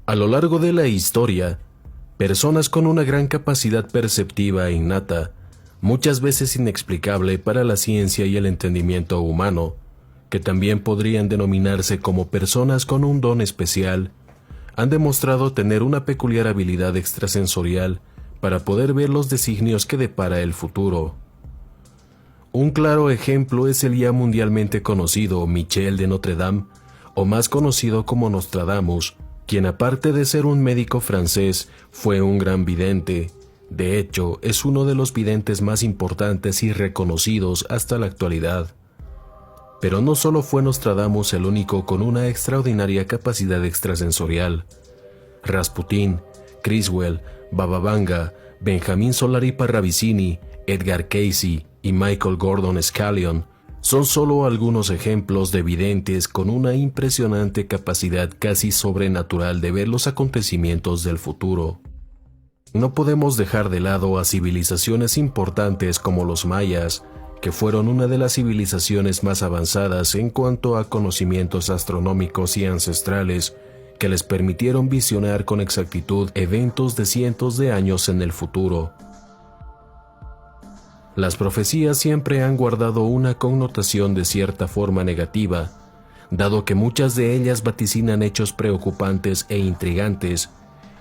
A lo largo de la historia, personas con una gran capacidad perceptiva innata, muchas veces inexplicable para la ciencia y el entendimiento humano, que también podrían denominarse como personas con un don especial, han demostrado tener una peculiar habilidad extrasensorial para poder ver los designios que depara el futuro. Un claro ejemplo es el ya mundialmente conocido Michel de Notre Dame, o más conocido como Nostradamus, quien aparte de ser un médico francés, fue un gran vidente. De hecho, es uno de los videntes más importantes y reconocidos hasta la actualidad. Pero no solo fue Nostradamus el único con una extraordinaria capacidad extrasensorial. Rasputin, Criswell, Baba Vanga, Benjamin Solari Parravicini, Edgar Cayce y Michael Gordon Scallion son solo algunos ejemplos de videntes con una impresionante capacidad casi sobrenatural de ver los acontecimientos del futuro. No podemos dejar de lado a civilizaciones importantes como los mayas, que fueron una de las civilizaciones más avanzadas en cuanto a conocimientos astronómicos y ancestrales, que les permitieron visionar con exactitud eventos de cientos de años en el futuro. Las profecías siempre han guardado una connotación de cierta forma negativa, dado que muchas de ellas vaticinan hechos preocupantes e intrigantes,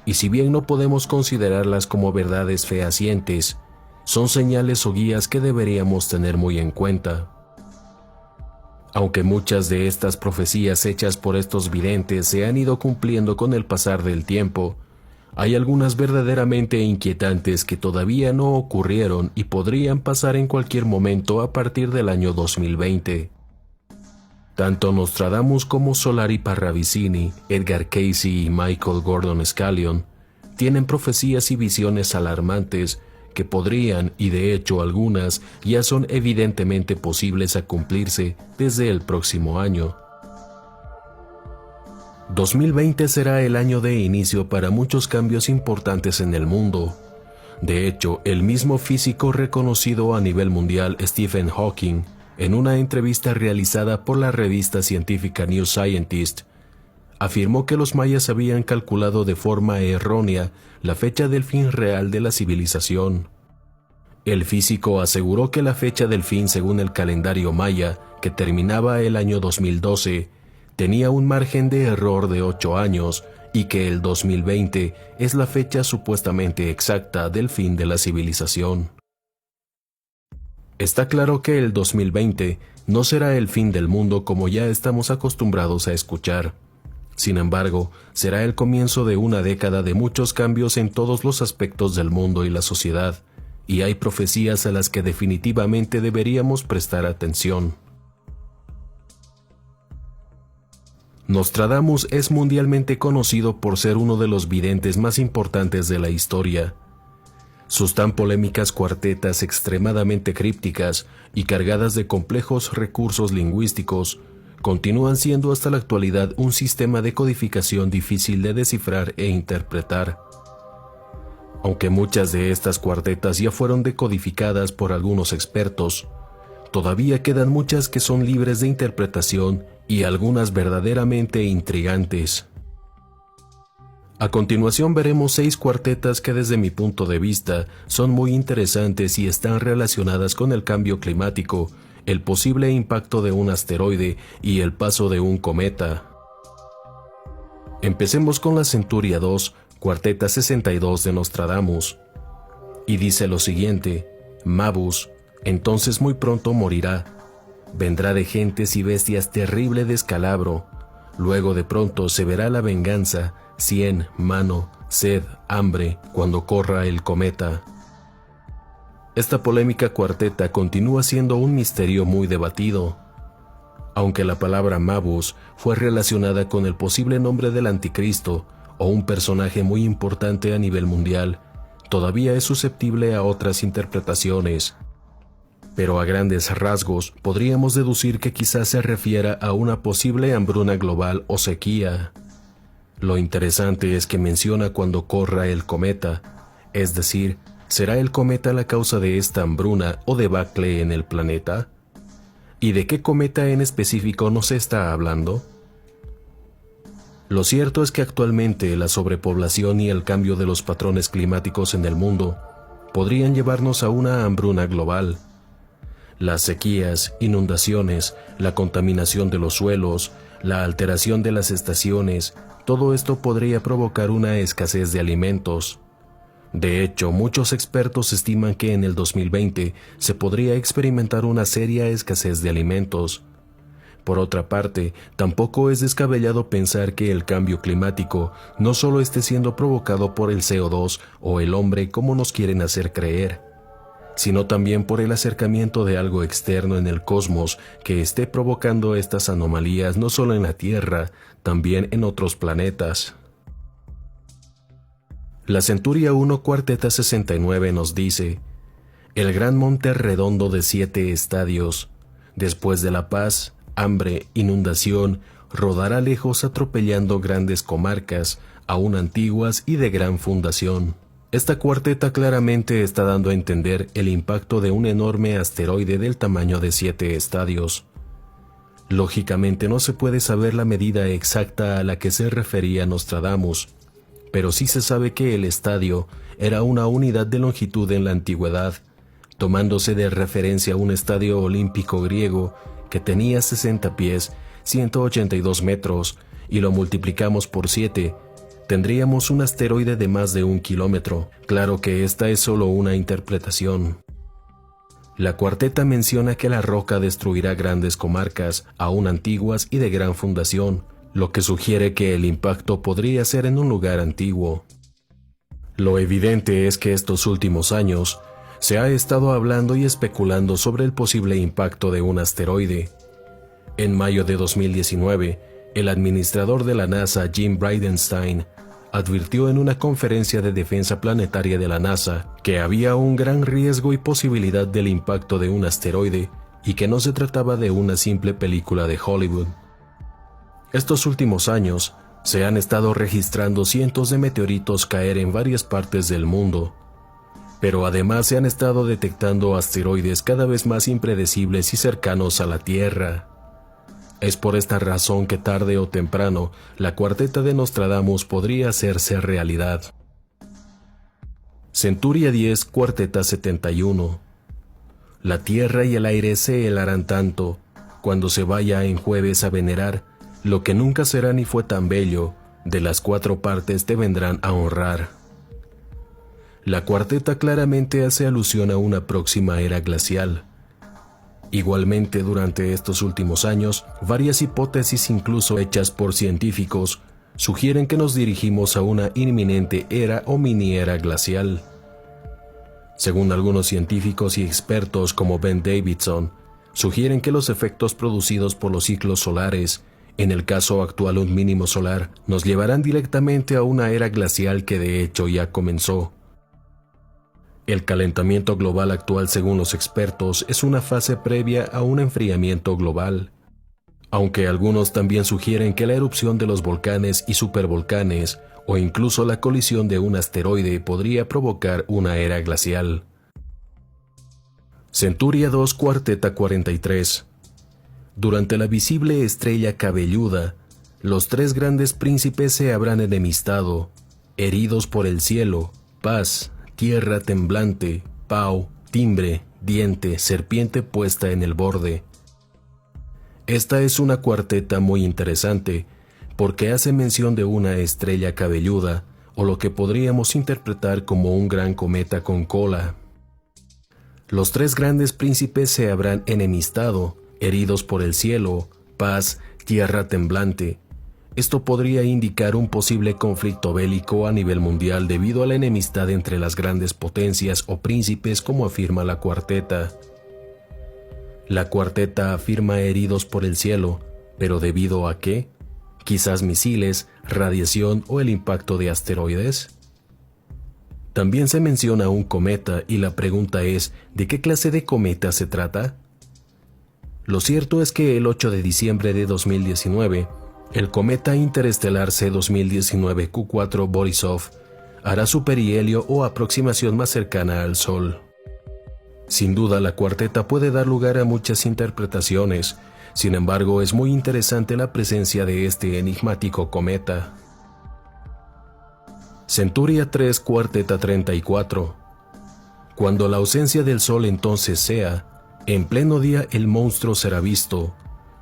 y si bien no podemos considerarlas como verdades fehacientes, son señales o guías que deberíamos tener muy en cuenta. Aunque muchas de estas profecías hechas por estos videntes se han ido cumpliendo con el pasar del tiempo, hay algunas verdaderamente inquietantes que todavía no ocurrieron y podrían pasar en cualquier momento a partir del año 2020. Tanto Nostradamus como Solari Parravicini, Edgar Cayce y Michael Gordon Scallion tienen profecías y visiones alarmantes que podrían, y de hecho algunas, ya son evidentemente posibles a cumplirse desde el próximo año. 2020 será el año de inicio para muchos cambios importantes en el mundo. De hecho, el mismo físico reconocido a nivel mundial Stephen Hawking, en una entrevista realizada por la revista científica New Scientist, afirmó que los mayas habían calculado de forma errónea la fecha del fin real de la civilización. El físico aseguró que la fecha del fin según el calendario maya, que terminaba el año 2012, tenía un margen de error de 8 años y que el 2020 es la fecha supuestamente exacta del fin de la civilización. Está claro que el 2020 no será el fin del mundo como ya estamos acostumbrados a escuchar. Sin embargo, será el comienzo de una década de muchos cambios en todos los aspectos del mundo y la sociedad, y hay profecías a las que definitivamente deberíamos prestar atención. Nostradamus es mundialmente conocido por ser uno de los videntes más importantes de la historia. Sus tan polémicas cuartetas extremadamente crípticas y cargadas de complejos recursos lingüísticos continúan siendo hasta la actualidad un sistema de codificación difícil de descifrar e interpretar. Aunque muchas de estas cuartetas ya fueron decodificadas por algunos expertos, todavía quedan muchas que son libres de interpretación y algunas verdaderamente intrigantes. A continuación veremos 6 cuartetas que desde mi punto de vista son muy interesantes y están relacionadas con el cambio climático, el posible impacto de un asteroide y el paso de un cometa. Empecemos con la Centuria 2, cuarteta 62 de Nostradamus, y dice lo siguiente: Mabus, entonces muy pronto morirá. Vendrá de gentes y bestias terrible descalabro. Luego de pronto se verá la venganza, cien, mano, sed, hambre, cuando corra el cometa. Esta polémica cuarteta continúa siendo un misterio muy debatido. Aunque la palabra Mabus fue relacionada con el posible nombre del anticristo o un personaje muy importante a nivel mundial, todavía es susceptible a otras interpretaciones. Pero a grandes rasgos podríamos deducir que quizás se refiera a una posible hambruna global o sequía. Lo interesante es que menciona cuando corra el cometa, es decir, ¿será el cometa la causa de esta hambruna o debacle en el planeta? ¿Y de qué cometa en específico nos está hablando? Lo cierto es que actualmente la sobrepoblación y el cambio de los patrones climáticos en el mundo podrían llevarnos a una hambruna global. Las sequías, inundaciones, la contaminación de los suelos, la alteración de las estaciones, todo esto podría provocar una escasez de alimentos. De hecho, muchos expertos estiman que en el 2020 se podría experimentar una seria escasez de alimentos. Por otra parte, tampoco es descabellado pensar que el cambio climático no solo esté siendo provocado por el CO2 o el hombre como nos quieren hacer creer, sino también por el acercamiento de algo externo en el cosmos que esté provocando estas anomalías no solo en la Tierra, también en otros planetas. La Centuria 1 Cuarteta 69 nos dice: el gran monte redondo de 7 estadios, después de la paz, hambre, inundación, rodará lejos atropellando grandes comarcas, aún antiguas y de gran fundación. Esta cuarteta claramente está dando a entender el impacto de un enorme asteroide del tamaño de 7 estadios. Lógicamente no se puede saber la medida exacta a la que se refería Nostradamus, pero sí se sabe que el estadio era una unidad de longitud en la antigüedad, tomándose de referencia a un estadio olímpico griego que tenía 60 pies, 182 metros, y lo multiplicamos por 7, tendríamos un asteroide de más de 1 kilómetro. Claro que esta es solo una interpretación. La cuarteta menciona que la roca destruirá grandes comarcas, aún antiguas y de gran fundación, lo que sugiere que el impacto podría ser en un lugar antiguo. Lo evidente es que estos últimos años se ha estado hablando y especulando sobre el posible impacto de un asteroide. En mayo de 2019, el administrador de la NASA, Jim Bridenstine, advirtió en una conferencia de defensa planetaria de la NASA que había un gran riesgo y posibilidad del impacto de un asteroide y que no se trataba de una simple película de Hollywood. Estos últimos años se han estado registrando cientos de meteoritos caer en varias partes del mundo, pero además se han estado detectando asteroides cada vez más impredecibles y cercanos a la Tierra. Es por esta razón que tarde o temprano la cuarteta de Nostradamus podría hacerse realidad. Centuria 10 Cuarteta 71. La tierra y el aire se helarán tanto, cuando se vaya en jueves a venerar, lo que nunca será ni fue tan bello, de las 4 partes te vendrán a honrar. La cuarteta claramente hace alusión a una próxima era glacial. Igualmente, durante estos últimos años, varias hipótesis incluso hechas por científicos sugieren que nos dirigimos a una inminente era o mini-era glacial. Según algunos científicos y expertos como Ben Davidson, sugieren que los efectos producidos por los ciclos solares, en el caso actual un mínimo solar, nos llevarán directamente a una era glacial que de hecho ya comenzó. El calentamiento global actual, según los expertos, es una fase previa a un enfriamiento global, aunque algunos también sugieren que la erupción de los volcanes y supervolcanes o incluso la colisión de un asteroide podría provocar una era glacial. Centuria 2 Cuarteta 43. Durante la visible estrella cabelluda, los 3 grandes príncipes se habrán enemistado, heridos por el cielo, paz, tierra temblante, pau, timbre, diente, serpiente puesta en el borde. Esta es una cuarteta muy interesante, porque hace mención de una estrella cabelluda, o lo que podríamos interpretar como un gran cometa con cola. Los 3 grandes príncipes se habrán enemistado, heridos por el cielo, paz, tierra temblante. Esto podría indicar un posible conflicto bélico a nivel mundial debido a la enemistad entre las grandes potencias o príncipes, como afirma la cuarteta. La cuarteta afirma heridos por el cielo, pero ¿debido a qué? Quizás misiles, radiación o el impacto de asteroides. También se menciona un cometa y la pregunta es, ¿de qué clase de cometa se trata? Lo cierto es que el 8 de diciembre de 2019, el cometa interestelar C2019 Q4 Borisov hará su perihelio o aproximación más cercana al Sol. Sin duda, la cuarteta puede dar lugar a muchas interpretaciones. Sin embargo, es muy interesante la presencia de este enigmático cometa. Centuria 3, cuarteta 34. Cuando la ausencia del Sol entonces sea, en pleno día el monstruo será visto.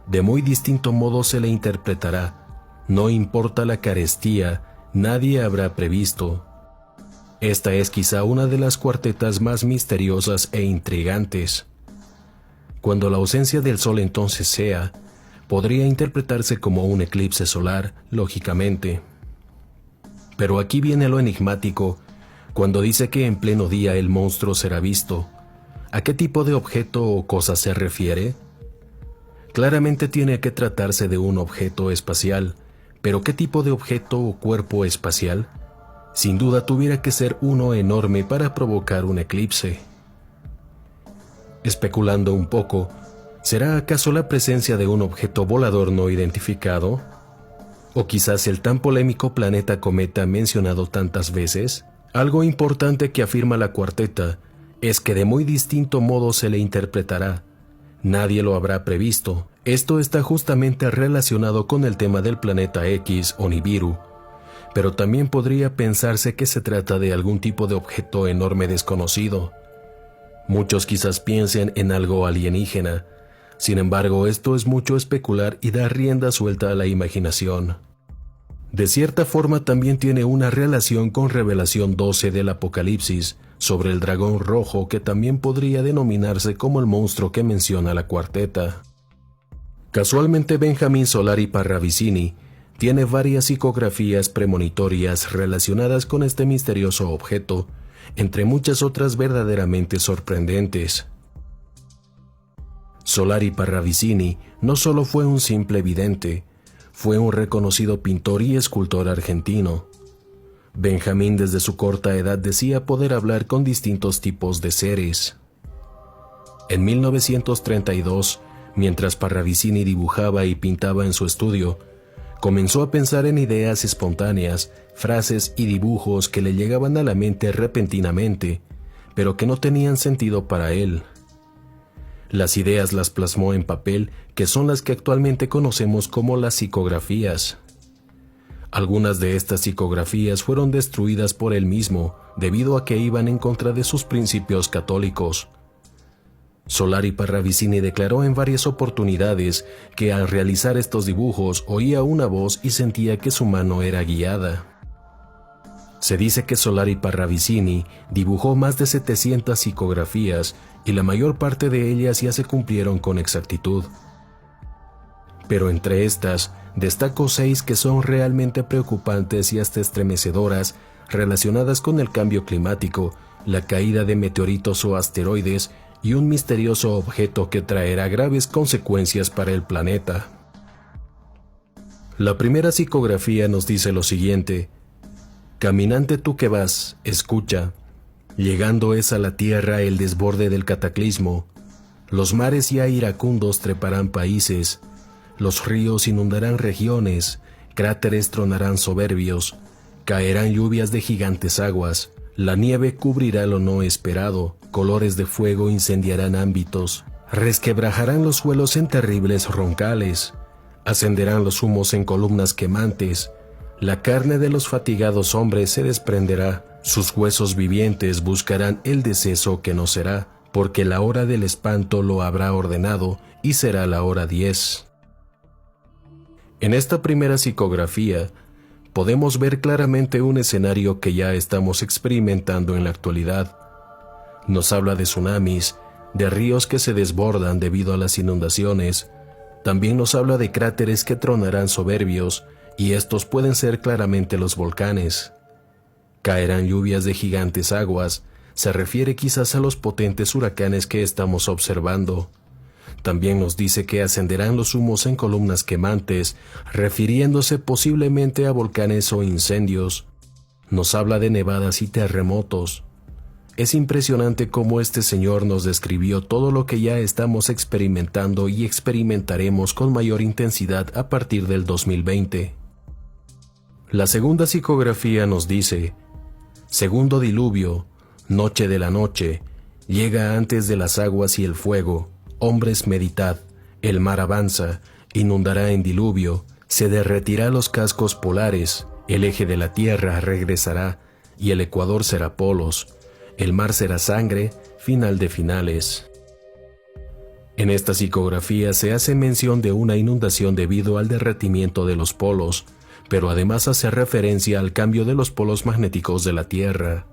De muy distinto modo se le interpretará. No importa la carestía, nadie habrá previsto. Esta es quizá una de las cuartetas más misteriosas e intrigantes. Cuando la ausencia del Sol entonces sea, podría interpretarse como un eclipse solar, lógicamente. Pero aquí viene lo enigmático, cuando dice que en pleno día el monstruo será visto. ¿A qué tipo de objeto o cosa se refiere? Claramente tiene que tratarse de un objeto espacial, pero ¿qué tipo de objeto o cuerpo espacial? Sin duda tuviera que ser uno enorme para provocar un eclipse. Especulando un poco, ¿será acaso la presencia de un objeto volador no identificado? ¿O quizás el tan polémico planeta cometa mencionado tantas veces? Algo importante que afirma la cuarteta es que de muy distinto modo se le interpretará. Nadie lo habrá previsto. Esto está justamente relacionado con el tema del planeta X o Nibiru, pero también podría pensarse que se trata de algún tipo de objeto enorme desconocido. Muchos quizás piensen en algo alienígena. Sin embargo, esto es mucho especular y da rienda suelta a la imaginación. De cierta forma también tiene una relación con Revelación 12 del Apocalipsis, sobre el dragón rojo, que también podría denominarse como el monstruo que menciona la cuarteta. Casualmente, Benjamín Solari Parravicini tiene varias psicografías premonitorias relacionadas con este misterioso objeto, entre muchas otras verdaderamente sorprendentes. Solari Parravicini no solo fue un simple vidente, fue un reconocido pintor y escultor argentino. Benjamín desde su corta edad decía poder hablar con distintos tipos de seres. En 1932, mientras Parravicini dibujaba y pintaba en su estudio, comenzó a pensar en ideas espontáneas, frases y dibujos que le llegaban a la mente repentinamente, pero que no tenían sentido para él. Las ideas las plasmó en papel, que son las que actualmente conocemos como las psicografías. Algunas de estas psicografías fueron destruidas por él mismo, debido a que iban en contra de sus principios católicos. Solari Parravicini declaró en varias oportunidades que al realizar estos dibujos oía una voz y sentía que su mano era guiada. Se dice que Solari Parravicini dibujó más de 700 psicografías y la mayor parte de ellas ya se cumplieron con exactitud. Pero entre estas, destaco 6 que son realmente preocupantes y hasta estremecedoras, relacionadas con el cambio climático, la caída de meteoritos o asteroides y un misterioso objeto que traerá graves consecuencias para el planeta. La primera psicografía nos dice lo siguiente: caminante tú que vas, escucha. Llegando es a la tierra el desborde del cataclismo. Los mares ya iracundos treparán países. Los ríos inundarán regiones. Cráteres tronarán soberbios. Caerán lluvias de gigantes aguas. La nieve cubrirá lo no esperado. Colores de fuego incendiarán ámbitos. Resquebrajarán los suelos en terribles roncales. Ascenderán los humos en columnas quemantes. La carne de los fatigados hombres se desprenderá. Sus huesos vivientes buscarán el deceso que no será, porque la hora del espanto lo habrá ordenado y será la hora 10. En esta primera psicografía, podemos ver claramente un escenario que ya estamos experimentando en la actualidad. Nos habla de tsunamis, de ríos que se desbordan debido a las inundaciones. También nos habla de cráteres que tronarán soberbios, y estos pueden ser claramente los volcanes. Caerán lluvias de gigantes aguas, se refiere quizás a los potentes huracanes que estamos observando. También nos dice que ascenderán los humos en columnas quemantes, refiriéndose posiblemente a volcanes o incendios. Nos habla de nevadas y terremotos. Es impresionante cómo este señor nos describió todo lo que ya estamos experimentando y experimentaremos con mayor intensidad a partir del 2020. La segunda psicografía nos dice: segundo diluvio, noche de la noche, Llega antes de las aguas y el fuego. Hombres, meditad. El mar avanza, inundará en diluvio, se derretirá los cascos polares, el eje de la tierra regresará, y el ecuador será polos. El mar será sangre, final de finales. En esta psicografía se hace mención de una inundación debido al derretimiento de los polos, pero además hace referencia al cambio de los polos magnéticos de la Tierra.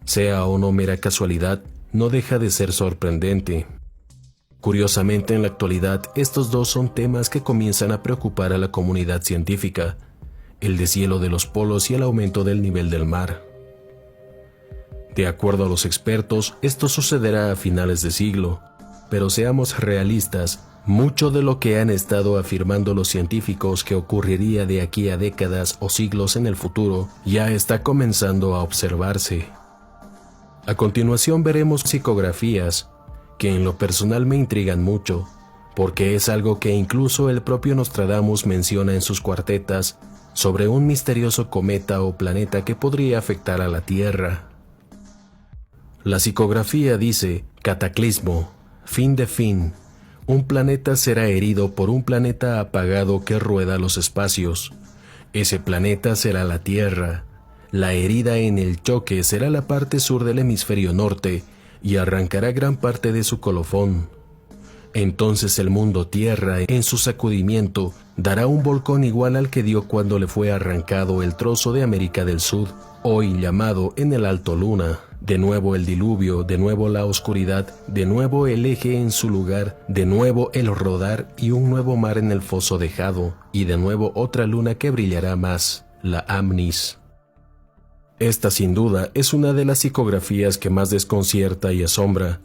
Sea o no mera casualidad, no deja de ser sorprendente. Curiosamente, en la actualidad, estos dos son temas que comienzan a preocupar a la comunidad científica: el deshielo de los polos y el aumento del nivel del mar. De acuerdo a los expertos, esto sucederá a finales de siglo, pero seamos realistas, mucho de lo que han estado afirmando los científicos que ocurriría de aquí a décadas o siglos en el futuro ya está comenzando a observarse. A continuación veremos psicografías que en lo personal me intrigan mucho, porque es algo que incluso el propio Nostradamus menciona en sus cuartetas sobre un misterioso cometa o planeta que podría afectar a la Tierra. La psicografía dice: cataclismo, fin de fin. Un planeta será herido por un planeta apagado que rueda los espacios. Ese planeta será la Tierra. La herida en el choque será la parte sur del hemisferio norte y arrancará gran parte de su colofón. Entonces el mundo Tierra, en su sacudimiento, dará un volcón igual al que dio cuando le fue arrancado el trozo de América del Sur, hoy llamado en el Alto Luna. De nuevo el diluvio, de nuevo la oscuridad, de nuevo el eje en su lugar, de nuevo el rodar y un nuevo mar en el foso dejado, y de nuevo otra luna que brillará más, la Amnis. Esta sin duda es una de las psicografías que más desconcierta y asombra.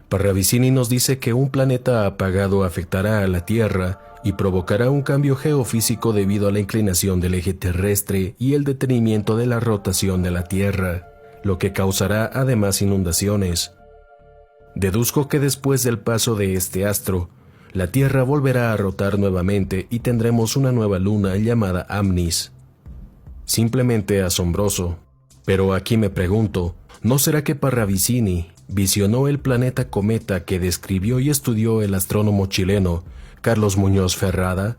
Parravicini nos dice que un planeta apagado afectará a la Tierra y provocará un cambio geofísico debido a la inclinación del eje terrestre y el detenimiento de la rotación de la Tierra, lo que causará además inundaciones. Deduzco que después del paso de este astro, la Tierra volverá a rotar nuevamente y tendremos una nueva luna llamada Amnis. Simplemente asombroso. Pero aquí me pregunto, ¿no será que Parravicini visionó el planeta cometa que describió y estudió el astrónomo chileno Carlos Muñoz Ferrada?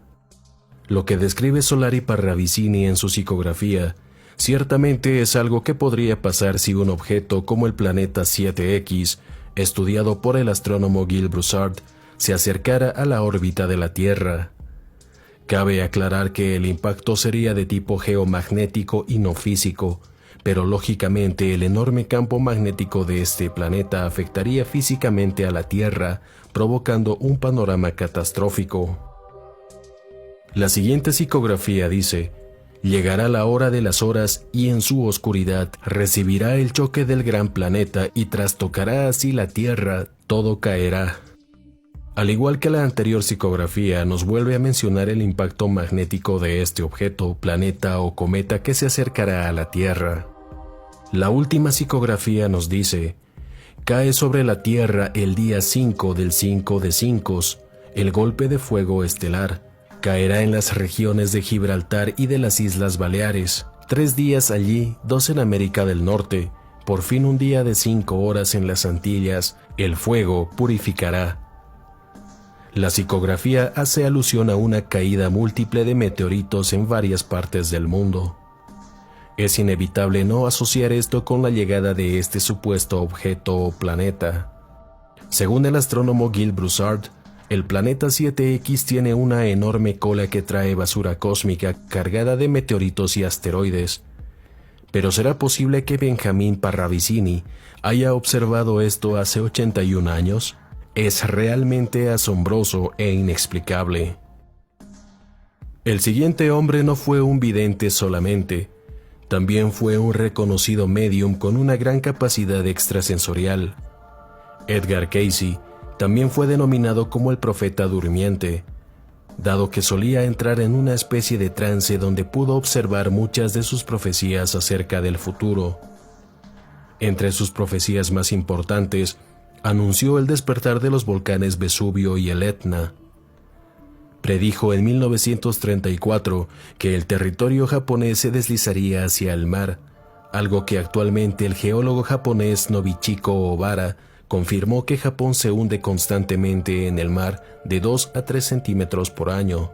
Lo que describe Solari Parravicini en su psicografía ciertamente es algo que podría pasar si un objeto como el planeta 7X, estudiado por el astrónomo Gil Broussard, se acercara a la órbita de la Tierra. Cabe aclarar que el impacto sería de tipo geomagnético y no físico, pero lógicamente el enorme campo magnético de este planeta afectaría físicamente a la Tierra, provocando un panorama catastrófico. La siguiente psicografía dice: llegará la hora de las horas y en su oscuridad recibirá el choque del gran planeta y trastocará así la Tierra, todo caerá. Al igual que la anterior psicografía, nos vuelve a mencionar el impacto magnético de este objeto, planeta o cometa que se acercará a la Tierra. La última psicografía nos dice: cae sobre la Tierra el día 5 del 5 de 5, el golpe de fuego estelar. Caerá en las regiones de Gibraltar y de las Islas Baleares, 3 días allí, 2 en América del Norte, por fin un día de 5 horas en las Antillas, el fuego purificará. La psicografía hace alusión a una caída múltiple de meteoritos en varias partes del mundo. Es inevitable no asociar esto con la llegada de este supuesto objeto o planeta. Según el astrónomo Gil Broussard, el planeta 7X tiene una enorme cola que trae basura cósmica cargada de meteoritos y asteroides. Pero ¿será posible que Benjamin Parravicini haya observado esto hace 81 años? Es realmente asombroso e inexplicable. El siguiente hombre no fue un vidente solamente, también fue un reconocido médium con una gran capacidad extrasensorial. Edgar Cayce también fue denominado como el profeta durmiente, dado que solía entrar en una especie de trance donde pudo observar muchas de sus profecías acerca del futuro. Entre sus profecías más importantes, anunció el despertar de los volcanes Vesubio y el Etna. Predijo en 1934 que el territorio japonés se deslizaría hacia el mar, algo que actualmente el geólogo japonés Nobuchiko Ohara confirmó que Japón se hunde constantemente en el mar de 2 a 3 centímetros por año.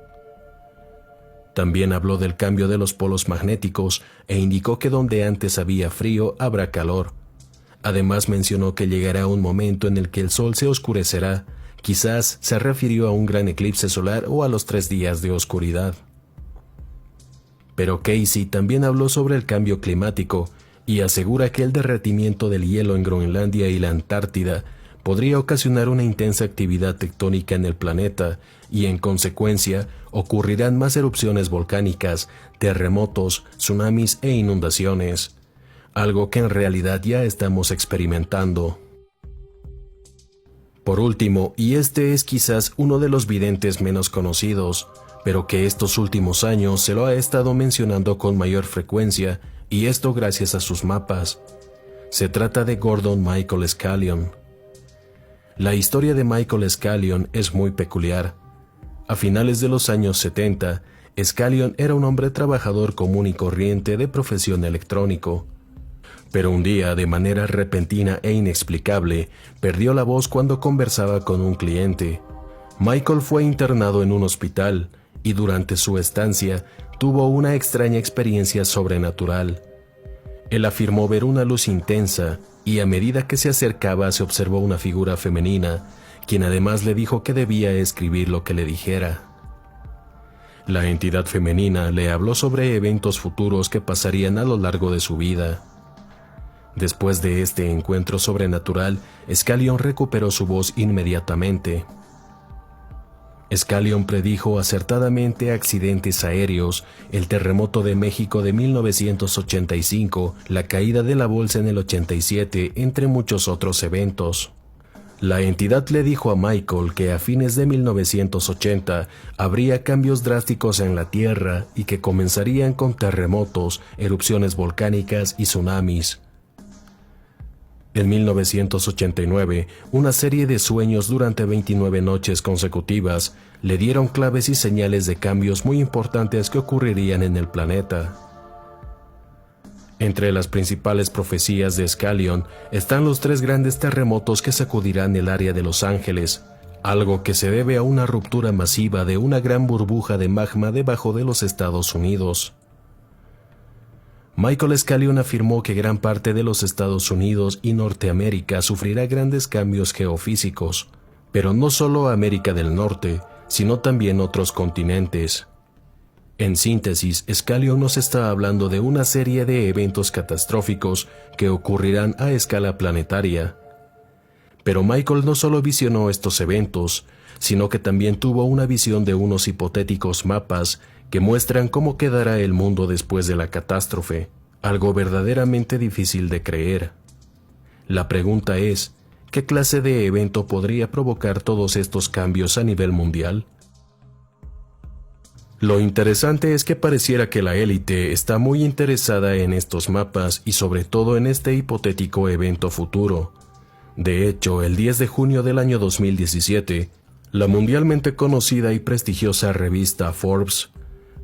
También habló del cambio de los polos magnéticos e indicó que donde antes había frío habrá calor. Además mencionó que llegará un momento en el que el sol se oscurecerá, quizás se refirió a un gran eclipse solar o a los 3 días de oscuridad. Pero Casey también habló sobre el cambio climático y asegura que el derretimiento del hielo en Groenlandia y la Antártida podría ocasionar una intensa actividad tectónica en el planeta y, en consecuencia, ocurrirán más erupciones volcánicas, terremotos, tsunamis e inundaciones, algo que en realidad ya estamos experimentando. Por último, y este es quizás uno de los videntes menos conocidos, pero que estos últimos años se lo ha estado mencionando con mayor frecuencia, y esto gracias a sus mapas. Se trata de Gordon Michael Scanlon. La historia de Michael Scanlon es muy peculiar. A finales de los años 70, Scanlon era un hombre trabajador común y corriente de profesión electrónico. Pero un día, de manera repentina e inexplicable, perdió la voz cuando conversaba con un cliente. Michael fue internado en un hospital y durante su estancia tuvo una extraña experiencia sobrenatural. Él afirmó ver una luz intensa y a medida que se acercaba se observó una figura femenina, quien además le dijo que debía escribir lo que le dijera. La entidad femenina le habló sobre eventos futuros que pasarían a lo largo de su vida. Después de este encuentro sobrenatural, Scanlon recuperó su voz inmediatamente. Scanlon predijo acertadamente accidentes aéreos, el terremoto de México de 1985, la caída de la bolsa en el 87, entre muchos otros eventos. La entidad le dijo a Michael que a fines de 1980 habría cambios drásticos en la Tierra y que comenzarían con terremotos, erupciones volcánicas y tsunamis. En 1989, una serie de sueños durante 29 noches consecutivas le dieron claves y señales de cambios muy importantes que ocurrirían en el planeta. Entre las principales profecías de Scanlon están los 3 grandes terremotos que sacudirán el área de Los Ángeles, algo que se debe a una ruptura masiva de una gran burbuja de magma debajo de los Estados Unidos. Michael Scanlon afirmó que gran parte de los Estados Unidos y Norteamérica sufrirá grandes cambios geofísicos, pero no solo América del Norte, sino también otros continentes. En síntesis, Scanlon nos está hablando de una serie de eventos catastróficos que ocurrirán a escala planetaria. Pero Michael no solo visionó estos eventos, sino que también tuvo una visión de unos hipotéticos mapas que muestran cómo quedará el mundo después de la catástrofe, algo verdaderamente difícil de creer. La pregunta es, ¿qué clase de evento podría provocar todos estos cambios a nivel mundial? Lo interesante es que pareciera que la élite está muy interesada en estos mapas y sobre todo en este hipotético evento futuro. De hecho, el 10 de junio del año 2017, la mundialmente conocida y prestigiosa revista Forbes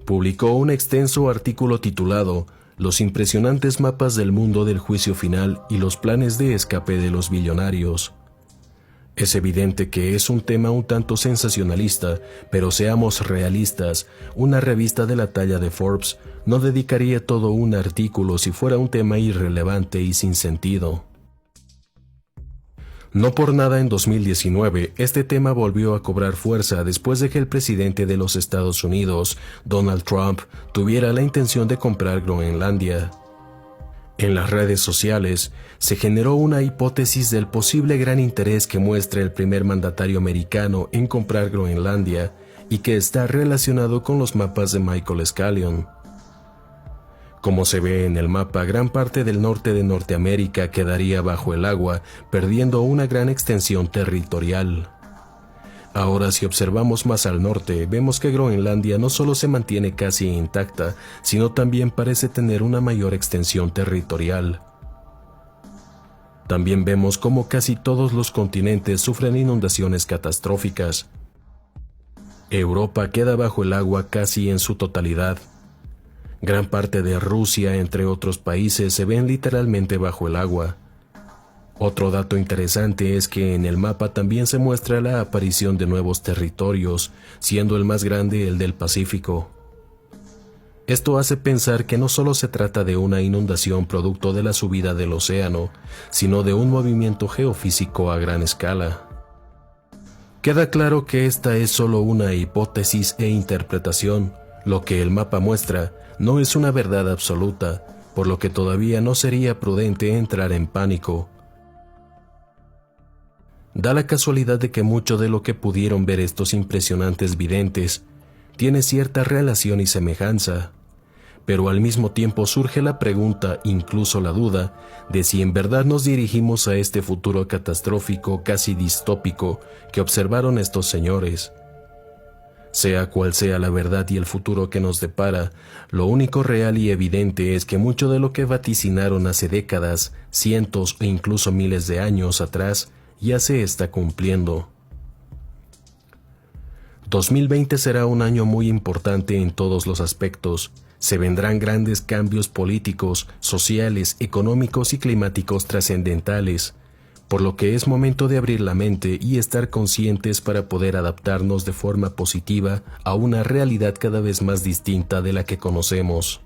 publicó un extenso artículo titulado Los impresionantes mapas del mundo del juicio final y los planes de escape de los billonarios. Es evidente que es un tema un tanto sensacionalista, pero seamos realistas, una revista de la talla de Forbes no dedicaría todo un artículo si fuera un tema irrelevante y sin sentido. No por nada en 2019 este tema volvió a cobrar fuerza después de que el presidente de los Estados Unidos, Donald Trump, tuviera la intención de comprar Groenlandia. En las redes sociales se generó una hipótesis del posible gran interés que muestra el primer mandatario americano en comprar Groenlandia y que está relacionado con los mapas de Michael Scanlon. Como se ve en el mapa, gran parte del norte de Norteamérica quedaría bajo el agua, perdiendo una gran extensión territorial. Ahora, si observamos más al norte, vemos que Groenlandia no solo se mantiene casi intacta, sino también parece tener una mayor extensión territorial. También vemos cómo casi todos los continentes sufren inundaciones catastróficas. Europa queda bajo el agua casi en su totalidad. Gran parte de Rusia, entre otros países, se ven literalmente bajo el agua. Otro dato interesante es que en el mapa también se muestra la aparición de nuevos territorios, siendo el más grande el del Pacífico. Esto hace pensar que no solo se trata de una inundación producto de la subida del océano, sino de un movimiento geofísico a gran escala. Queda claro que esta es solo una hipótesis e interpretación. Lo que el mapa muestra no es una verdad absoluta, por lo que todavía no sería prudente entrar en pánico. Da la casualidad de que mucho de lo que pudieron ver estos impresionantes videntes tiene cierta relación y semejanza, pero al mismo tiempo surge la pregunta, incluso la duda, de si en verdad nos dirigimos a este futuro catastrófico casi distópico que observaron estos señores. Sea cual sea la verdad y el futuro que nos depara, lo único real y evidente es que mucho de lo que vaticinaron hace décadas, cientos e incluso miles de años atrás, ya se está cumpliendo. 2020 será un año muy importante en todos los aspectos. Se vendrán grandes cambios políticos, sociales, económicos y climáticos trascendentales, por lo que es momento de abrir la mente y estar conscientes para poder adaptarnos de forma positiva a una realidad cada vez más distinta de la que conocemos.